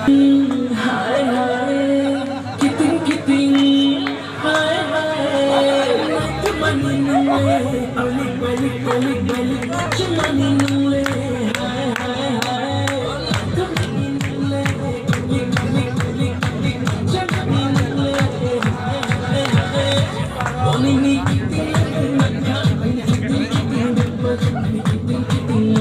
Hai hai kiting hai hai cuma ningle balik balik balik balik cuma ningle hai hai hai cuma ningle balik balik balik balik cuma ningle hai hai hai oh nini kiting magka kiting kiting kiting kiting